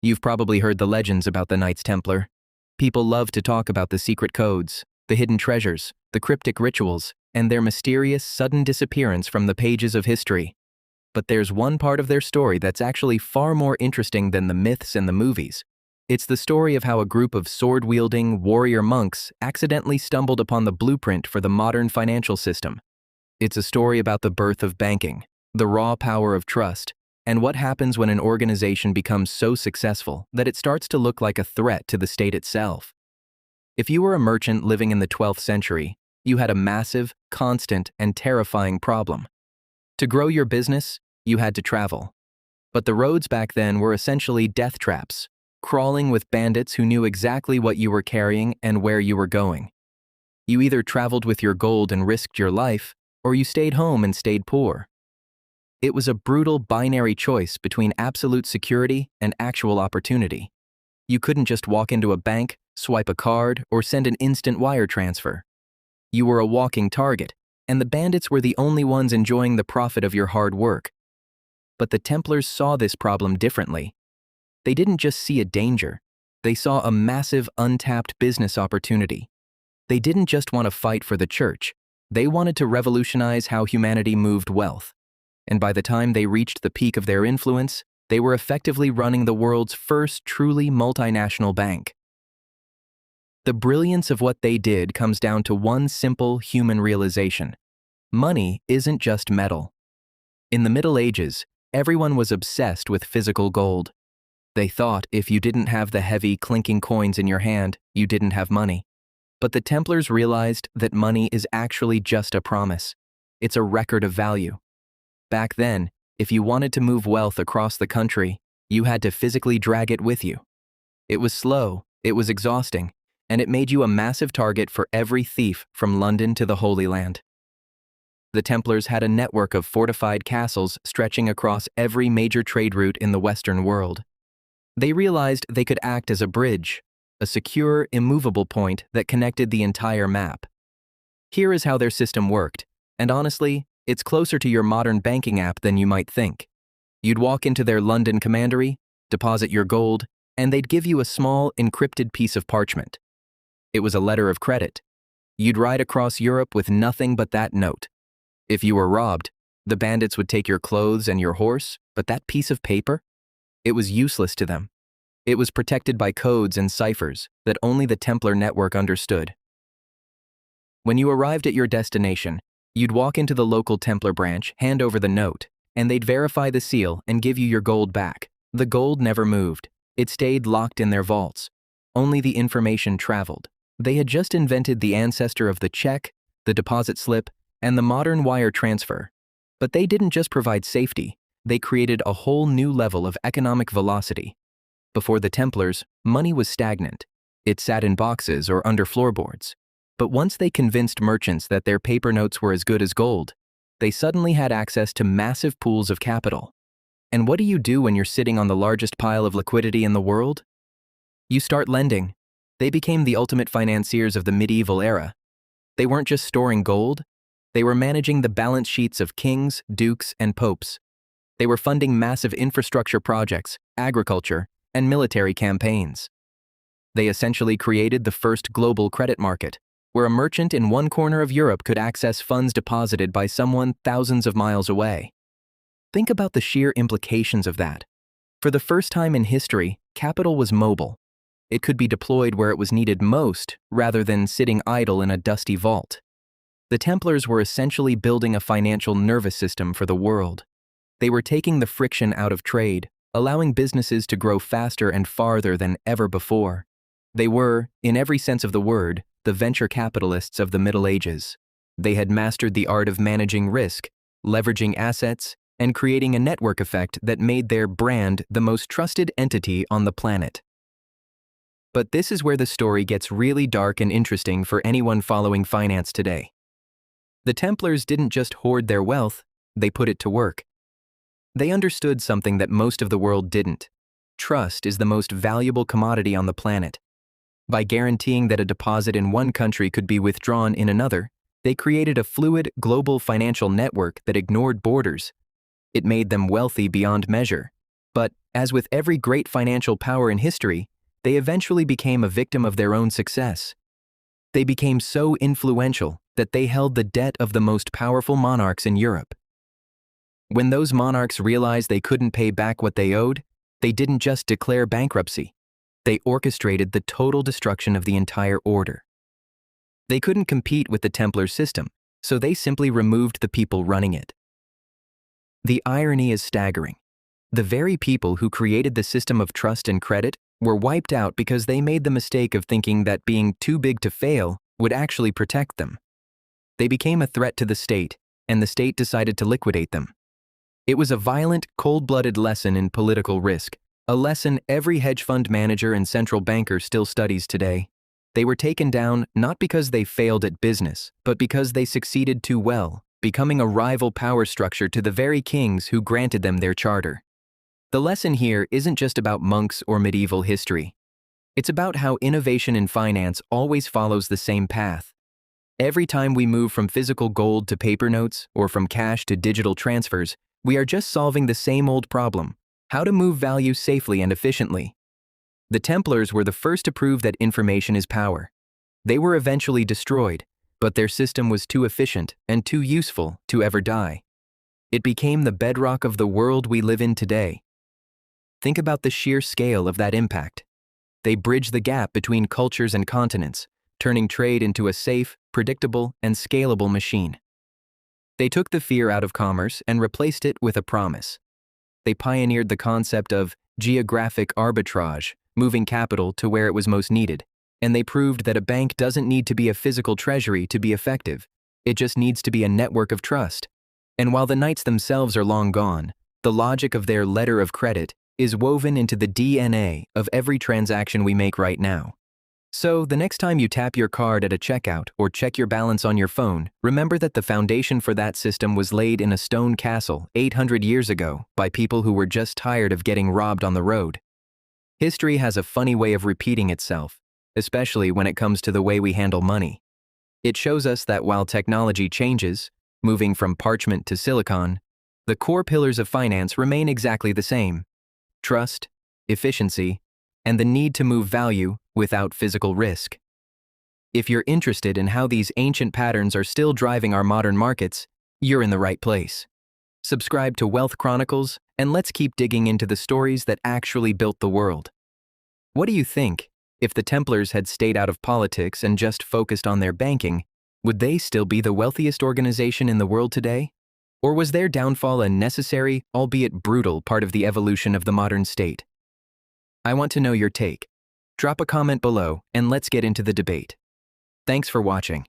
You've probably heard the legends about the Knights Templar. People love to talk about the secret codes, the hidden treasures, the cryptic rituals, and their mysterious sudden disappearance from the pages of history. But there's one part of their story that's actually far more interesting than the myths and the movies. It's the story of how a group of sword-wielding warrior monks accidentally stumbled upon the blueprint for the modern financial system. It's a story about the birth of banking, the raw power of trust, and what happens when an organization becomes so successful that it starts to look like a threat to the state itself. If you were a merchant living in the 12th century, you had a massive, constant, and terrifying problem. To grow your business, you had to travel. But the roads back then were essentially death traps, crawling with bandits who knew exactly what you were carrying and where you were going. You either traveled with your gold and risked your life, or you stayed home and stayed poor. It was a brutal binary choice between absolute security and actual opportunity. You couldn't just walk into a bank, swipe a card, or send an instant wire transfer. You were a walking target, and the bandits were the only ones enjoying the profit of your hard work. But the Templars saw this problem differently. They didn't just see a danger, they saw a massive untapped business opportunity. They didn't just want to fight for the church, they wanted to revolutionize how humanity moved wealth. And by the time they reached the peak of their influence, they were effectively running the world's first truly multinational bank. The brilliance of what they did comes down to one simple human realization. Money isn't just metal. In the Middle Ages, everyone was obsessed with physical gold. They thought if you didn't have the heavy, clinking coins in your hand, you didn't have money. But the Templars realized that money is actually just a promise. It's a record of value. Back then, if you wanted to move wealth across the country, you had to physically drag it with you. It was slow, it was exhausting, and it made you a massive target for every thief from London to the Holy Land. The Templars had a network of fortified castles stretching across every major trade route in the Western world. They realized they could act as a bridge, a secure, immovable point that connected the entire map. Here is how their system worked, and honestly, it's closer to your modern banking app than you might think. You'd walk into their London commandery, deposit your gold, and they'd give you a small, encrypted piece of parchment. It was a letter of credit. You'd ride across Europe with nothing but that note. If you were robbed, the bandits would take your clothes and your horse, but that piece of paper? It was useless to them. It was protected by codes and ciphers that only the Templar network understood. When you arrived at your destination, you'd walk into the local Templar branch, hand over the note, and they'd verify the seal and give you your gold back. The gold never moved. It stayed locked in their vaults. Only the information traveled. They had just invented the ancestor of the check, the deposit slip, and the modern wire transfer. But they didn't just provide safety, they created a whole new level of economic velocity. Before the Templars, money was stagnant. It sat in boxes or under floorboards. But once they convinced merchants that their paper notes were as good as gold, they suddenly had access to massive pools of capital. And what do you do when you're sitting on the largest pile of liquidity in the world? You start lending. They became the ultimate financiers of the medieval era. They weren't just storing gold, they were managing the balance sheets of kings, dukes, and popes. They were funding massive infrastructure projects, agriculture, and military campaigns. They essentially created the first global credit market, where a merchant in one corner of Europe could access funds deposited by someone thousands of miles away. Think about the sheer implications of that. For the first time in history, capital was mobile. It could be deployed where it was needed most, rather than sitting idle in a dusty vault. The Templars were essentially building a financial nervous system for the world. They were taking the friction out of trade, allowing businesses to grow faster and farther than ever before. They were, in every sense of the word, the venture capitalists of the Middle Ages. They had mastered the art of managing risk, leveraging assets, and creating a network effect that made their brand the most trusted entity on the planet. But this is where the story gets really dark and interesting for anyone following finance today. The Templars didn't just hoard their wealth, they put it to work. They understood something that most of the world didn't. Trust is the most valuable commodity on the planet. By guaranteeing that a deposit in one country could be withdrawn in another, they created a fluid, global financial network that ignored borders. It made them wealthy beyond measure. But, as with every great financial power in history, they eventually became a victim of their own success. They became so influential that they held the debt of the most powerful monarchs in Europe. When those monarchs realized they couldn't pay back what they owed, they didn't just declare bankruptcy. They orchestrated the total destruction of the entire order. They couldn't compete with the Templar system, so they simply removed the people running it. The irony is staggering. The very people who created the system of trust and credit were wiped out because they made the mistake of thinking that being too big to fail would actually protect them. They became a threat to the state, and the state decided to liquidate them. It was a violent, cold-blooded lesson in political risk, a lesson every hedge fund manager and central banker still studies today. They were taken down not because they failed at business, but because they succeeded too well, becoming a rival power structure to the very kings who granted them their charter. The lesson here isn't just about monks or medieval history. It's about how innovation in finance always follows the same path. Every time we move from physical gold to paper notes or from cash to digital transfers, we are just solving the same old problem: how to move value safely and efficiently. The Templars were the first to prove that information is power. They were eventually destroyed, but their system was too efficient and too useful to ever die. It became the bedrock of the world we live in today. Think about the sheer scale of that impact. They bridged the gap between cultures and continents, turning trade into a safe, predictable, and scalable machine. They took the fear out of commerce and replaced it with a promise. They pioneered the concept of geographic arbitrage, moving capital to where it was most needed, and they proved that a bank doesn't need to be a physical treasury to be effective. It just needs to be a network of trust. And while the knights themselves are long gone, the logic of their letter of credit is woven into the DNA of every transaction we make right now. So, the next time you tap your card at a checkout or check your balance on your phone, remember that the foundation for that system was laid in a stone castle 800 years ago by people who were just tired of getting robbed on the road. History has a funny way of repeating itself, especially when it comes to the way we handle money. It shows us that while technology changes, moving from parchment to silicon, the core pillars of finance remain exactly the same: trust, efficiency, and the need to move value without physical risk. If you're interested in how these ancient patterns are still driving our modern markets, you're in the right place. Subscribe to Wealth Chronicles, and let's keep digging into the stories that actually built the world. What do you think? If the Templars had stayed out of politics and just focused on their banking, would they still be the wealthiest organization in the world today? Or was their downfall a necessary, albeit brutal, part of the evolution of the modern state? I want to know your take. Drop a comment below and let's get into the debate. Thanks for watching.